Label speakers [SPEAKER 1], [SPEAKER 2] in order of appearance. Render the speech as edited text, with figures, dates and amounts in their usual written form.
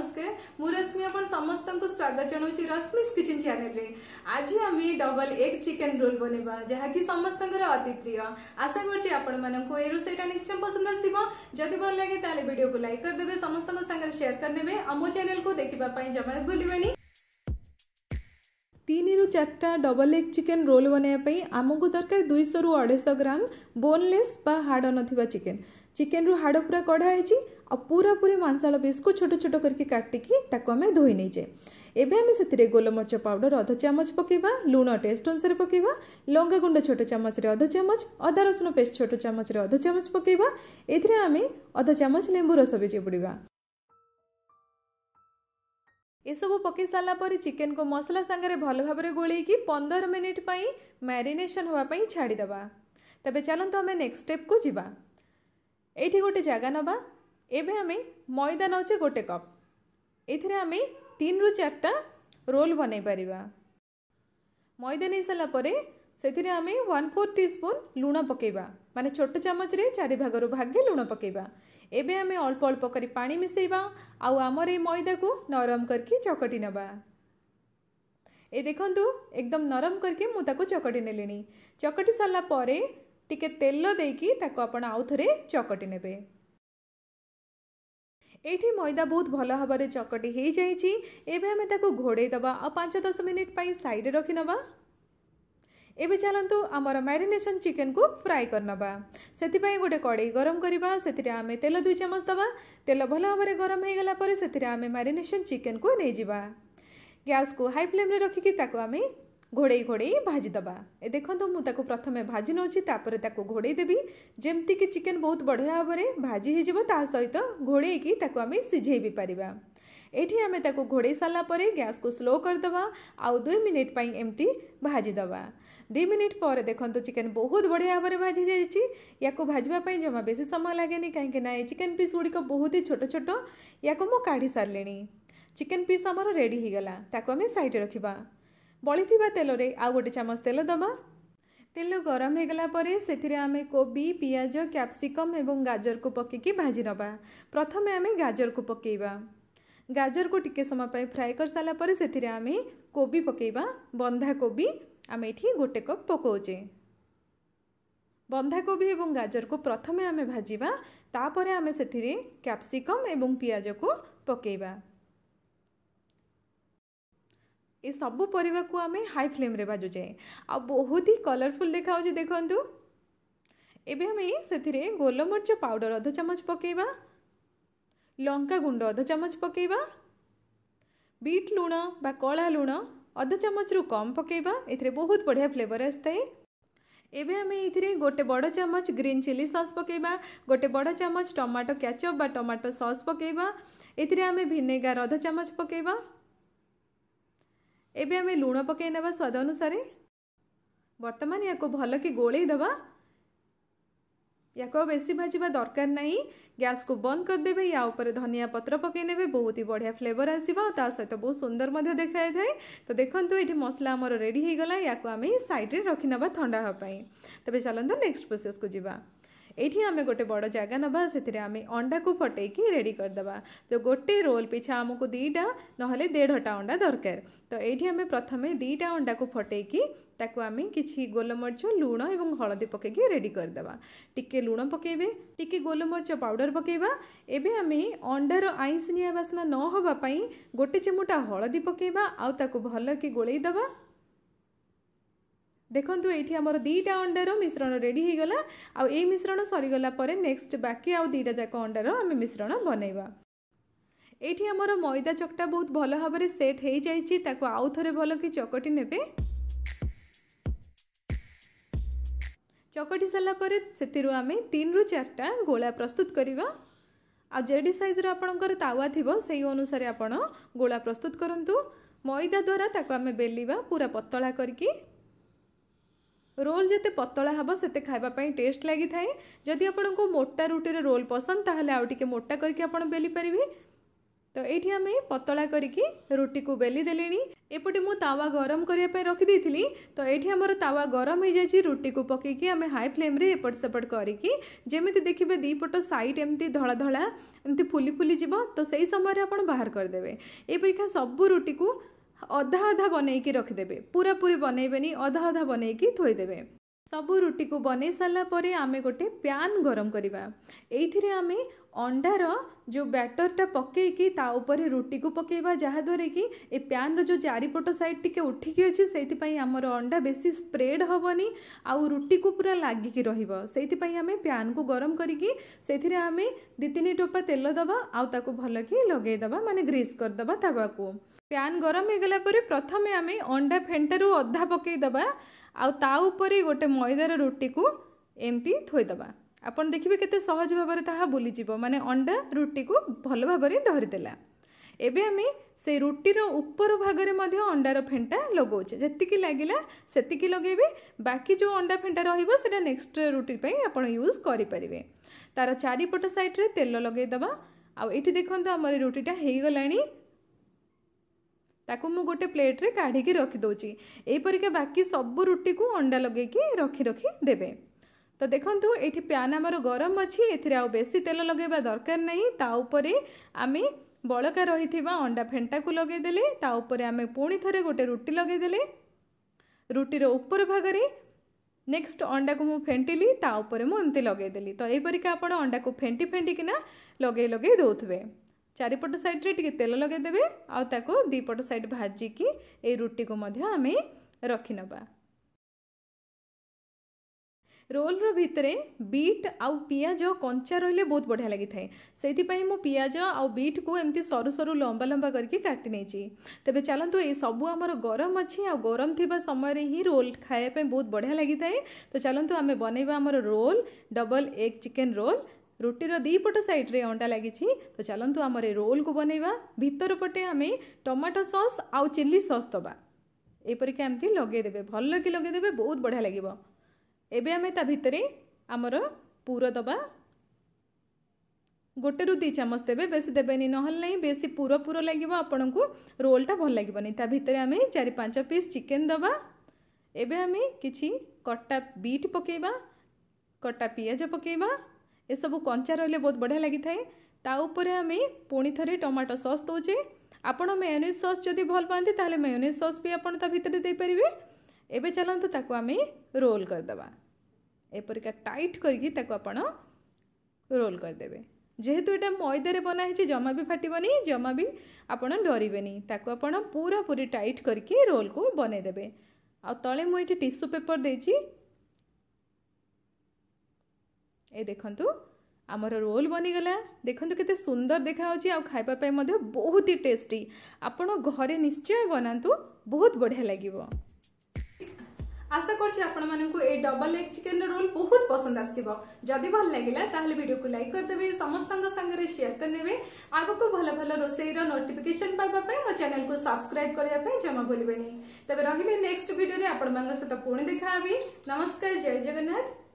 [SPEAKER 1] नमस्कार मु रश्मि अपन समस्त को स्वागत जनाऊँ रश्मिस्किचेन चैनल रे। आज आम डबल एग चिकेन रोल बनेबा जहा कि समस्त अति प्रिय। आशा करछि आपण माननको ए रोसेटा निश्चय पसंद आसीबो। जदि भल लागे ताले वीडियो को लाइक कर देबे, समस्त संगे शेयर कर देबे। आमो चैनल को देखिबा पई जमा भूलिबेनी। 3 रु 4 डबल एग चिकेन रोल बनाई आमको दरकार 200 रु 250 ग्राम बोनलेस बा हाड़ नथिबा चिकेन। चिकेन रु हाड़ पूरा कढ़ाई आ पूरा पूरी मांसाल पीस को छोट छोट करके काटिकी ताको आमे धोई नैचे। एबे आमे सेतिरे गोलमरिच पाउडर आधा चामच पकेबा, लूण टेस्ट अनुसार पकेबा, लंका गुंड छोट चामच रे आधा चामच, अदा रसुण पेस्ट छोट चामच रे आधा चामच पकेबा। एथिरे आमे आधा चामच लेंबू रस भी चिपुड़ीबा। ये सब पकई सारा पर चिकेन को मसला सांगरे भल भाव गोल 15 मिनिट मैरिनेशन होगापी छाड़ीदबा। तबे चलते आम नेक्स्ट स्टेप को जीवा। एठी गोटे जगह नबा। एबे आमे मैदा नौचे गोटे कप। एथिरे आमे 3 रु 4 रोल बनई परिबा। मैदा नहीं सारा पर सेथिरे आमे 1/4 टीस्पून लूण पकेबा, माने छोट चामच रे 4 भागरु भागे लूण पकेबा। एबे आमे अल्प अल्प करी पानी मिसेबा आउ आमर ए मैदा को नरम करके चकटी नबा। ए देखंतु एकदम नरम करके मु ताको चकटी नेलिनी। चकटी साला परे टिके तेल देकी ताको आपण आउ थरे चकटी नेबे। एठी मैदा बहुत भल भाव चकटी हो जाइछि। एबे आमे ताको घोड़े दबा आ 5-10 मिनिट पई साइड रखि नबा। एबे चलंतु आमर मैरिनेशन चिकेन को फ्राई करनबा। सेतिपई गोटे कड़ाई गरम करबा। सेतिरे आमे तेल 2 चमच दबा। तेल भल भाव गरम हो गला पर सेतिरे आमे मैरिनेशन चिकेन को नहीं जिबा। गैस को हाई फ्लेम रे रखिकी ताको आमे घोड़े घोड़े भाजी दबा। ए देखंतु मु ताको प्रथमे भाजी नौछि, तापरे ताको घोड़े देबी जेमति कि चिकेन बहुत बढ़िया भाव भाजी हो जिवो। ता सहित घोड़े की ताको आमे सिझेई भी परिबा। एठी आमे ताको घोड़े साला परे गैस को स्लो कर दबा आउ 2 मिनिट पई एमती भाजी दबा। 2 मिनिट पर देखंतु चिकेन बहुत बढ़िया भाव भाजी जाइछि। याको भाजबा पई जमा बेसी समय लागेनी, काहेकि ना चिकेन पीस गुड़िक बहुत ही छोट छोट। याको मु काढ़ी सारलेनी। चिकेन पीस हमर रेडी हो गला। ताको आमे साइड रखिबा। बळिथिबा तेल रे आ गोटे चामच तेल दबा। तेल गरम हो गला परे सेथिरे आमे कोबी, पियाज, कैप्सिकम एवं गाजर को पकेकी भाजी नबा। प्रथमे आमे गाजर को पकेइबा। गाजर को टिके समय पर फ्राई कर साला पर सेथिरे आमे कोबी पकेइबा। बंधा कोबी आमे एठी गोटे कप पकोचे। बंधा कोबी एवं गाजर को प्रथमे आमे भाजीबा, तापरे आमे सेथिरे कैप्सिकम एवं पियाज को पकेइबा। ए सबु परिवा को आमे हाई फ्लेम रे भाजु जाए आ बहुत ही कलरफुल देखा देखंतु। एबे आमे सेथिरे गोलमरिच पाउडर आधा चामच पकेइबा, लंका गुंड आधा चामच पकेइबा, बीट लूण बा कला लूण आधा चामच रु कम पकेइबा। एथिरे बहुत बढ़िया फ्लेवर आस्ताए। एबे आमे एथिरे गोटे बड़ चामच ग्रीन चिली सॉस पकेइबा, गोटे बड़ चामच टमाटो केचप बा टमाटो सॉस पकेइबा। एथिरे आमे विनेगार आधा चामच पकेइबा। एबे आमे लूण पकई नबा स्वाद अनुसार। वर्तमान याको भल कि गोले दबा। याको बेसी भाजवा दरकार नहीं। गैस को बंद कर देबे। या ऊपर धनिया पत्र पकई नेबे, बहुत ही बढ़िया फ्लेवर आसीबा। ता सहित बहुत सुंदर मध्य देखाय थाए। तो देखंतु एठी मसला हमर रेडी हो गला। याको आमे साइड रे रखि नबा ठंडा हो पाई। तबे चलंतु नेक्स्ट प्रोसेस को जीवा। एठी आमे गोटे बड़ जगह नबा। सेथिरे आमे अंडा को फटेकी रेडी कर दबा। तो गोटे रोल पिछा हमको 2टा नहले 1.5टा अंडा दरकार। तो एठी आमे प्रथमे 2टा अंडा को फटेकी ताको आमे किछि गोलमरिच लूण एवं हळदी पकेकी रेडी कर दबा। टिके लूण पकेबे, टिके गोलमरिच पाउडर पकेबा। एबे आमे अंडार आइसनिया बासना न होबा पई गोटे चिमुटा हळदी पकेबा आउ ताको भल कि गोळेई दबा। देखंतु एठी हमर 2टा अंडार मिश्रण रेडी हो गला। आ ए मिश्रण सरी गला परे नेक्स्ट बाकी आउ 2टा जाक अंडार आमे मिश्रण बनैबा। एठी हमर मैदा चकटा बहुत भल भाव सेट हो जाइछि। ताको आउ थरे भल कि चकटी नेबे। चकटी साला परे सेतिरु आमे 3 रु 4टा गोला प्रस्तुत करिबा। आ जेडी साइज रो आपणकर तावा थिबो सेही अनुसार आपण गोला प्रस्तुत करंतु। मैदा द्वारा ताको आमे बेलिबा पूरा पतला करके। रोल जिते पतला हम से खावाई टेस्ट लगी थाए। जदि आपको मोटा रुटी रे रोल पसंद ताहले आउ टिके मोटा करके आपण बेली परिबे। तो ये आम पतला करके रुटी को बेली देली। एपटे मु तावा गरम करने रखी देती। तो ये आमर तावा गरम हो जाए रुटी को पकईकी आम हाई फ्लेम रे एपट सेपट करके जमी देखिए दीपट साइड एमती धला धला एमती फुली फुली जीव तो सही समय आप बाहर करदे। एपरिका सबू रुटी को अधा अधा बनईकी रखिदेवे, पूरा पूरी बनइबेनी, अधा अधा बनईकी थोईदेवे। सबू रुटी को बनै सारा पर आमे गोटे प्यान गरम करवा। एइथिरे आमे अंडार जो बैटरटा पकईकी ता ऊपर रुटी को पकेबा जहाँद्वारा कि ए प्यान जो चारिपट साइड टिके उठिकी अच्छी से आमर अंडा बेसी स्प्रेड हेनी आउ रुटी को पूरा लागिकी रहिबो। सेइथिपाई आमे प्यान को गरम करिकी सेथिरे आमे 2-3 टोपा तेल दबा आउ ताको भल कि लगे दबा माने ग्रीस कर दबा तावा को। प्यान गरम हो गला पर प्रथमे आमे अंडा फेंटारू अधा पकई दबा आउ ता ऊपर गोटे मैदार रुटी को एमती थोईदबा। आपन देखिए केते सहज भाव में ताहा बुलीजिब, माने अंडा रुटी को भल भाव में धरिदेला। एबे आमे से रुटीर ऊपर भागरे मध्य अंडार फेंटा लगौचे, जेतिकी लागिला सेतिकी लगेबे। बाकी जो अंडा फेंटा रहिबो सेटा नेक्स्ट रुटी पई आपण यूज करि परिबे। तार चारिपट साइड रे तेल लगेई दबा। आ एठी देखंतु हमर रुटीटा हेई गलानी। ताकू मु गोटे प्लेट रे काढ़ी की रखी दउची। एई परिका बाकी सब रुटी को अंडा लगे की रखी रखी देबे। तो देखंतु एठी प्यान हमर गरम अछि, एथिरे आ बेसी तेल लगेबा दरकार नहीं। ता ऊपर आमे बळका रहिथिबा अंडा फेंटा को लगे देले, ता ऊपर आमे पुणी थरे गोटे रुटी लगे देले। रुटी रो ऊपर भागरे नेक्स्ट अंडा को मु फेंटिली, ता ऊपर मु एमती लगे देली। तो एई परिका आपण अंडा को फेंटी फेंटी किना लगे लगे दउथबे। चारिपट साइड रे टिके तेल लगे देबे आ ताको दीपट साइड भाजी की ए रुटी को मध्य आमे रखि नबा। रोल रो भितरे बीट आउ पियाज कंचा रहिले बहुत बढ़िया लगी थाए। सेति पई मु पियाज आउ बीट को एमती सरू सरू लंबा लंबा करके काटी नेची। तबे चलंतु ए सबु हमर गरम अछि आ गरम थिबा समय रे ही रोल खाए पे बहुत बढ़िया लगी थाए। तो चलंतु आमे बनेबा हमर roll double egg chicken roll. रुटीर दीपट साइड रे अंडा लगी। तो चलंतु आमर रोल को बनइबा। भीतर पटे आमे टमाटो सॉस आउ चिल्ली सॉस दबा। एपरिका एमती लगे देबे, भल कि लगे देबे, बहुत बढ़िया लागिबो। एबे आमे ता भितरे आमर पूरा दबा। गोटे रु 2 चामच देबे, बेसी देबेनी, नहल नहीं बेसी पूरा पूरा लागिबो आपनकु रोलटा भल लागिबोनी। ता भितरे आमे 4-5 पीस चिकन दबा। एबे आमे किछि कट्टा बीट पकेबा, कट्टा पियाज पकेबा। ए सब कंचा रहिले बहुत बढ़िया लगी थाए। ता ऊपर आमे पुणी थरे टमाटो सॉस दउचे। आपण मेयोनीज सॉस जदि भल पाती ताले मेयोनीज सॉस भी आपण ता भितर दे परिबे। एबे चलंतु ताको आमे रोल कर दबा। एपरिका टाइट करके ताको आपण रोल कर देबे। जेहेतु एटा मैदा रे बना है जमा भी फाटिबनी, जमा भी आपण डरिबेनी। ताको आपण पूरा पूरी टाइट करके रोल को बने देबे। आ तळे मु एठी टिश्यू पेपर देछि। ए देखंतु आमर रोल बनीगला। देखंतु केते सुंदर देखा होची आ खाइबा पय मध्ये बहुत ही टेस्टी। आपण घरे निश्चय बनांतु, बहुत बढ़िया लागिबो। आशा करछि आपण मानकु ए डबल एग चिकन रोल बहुत पसंद आस्तिबो। जदि भल लागिला ताहले वीडियो को लाइक कर देबे, समस्तंग संगे शेयर कर नेबे। आगो को भल भल रोसई रो नोटिफिकेशन पाइबा पय मो चैनल को सब्सक्राइब करिया पय जमा भूलिबेनी। तबे रहिले नेक्स्ट वीडियो रे आपण मानक सहित पुणी देखा आबी। नमस्कार, जय जगन्नाथ।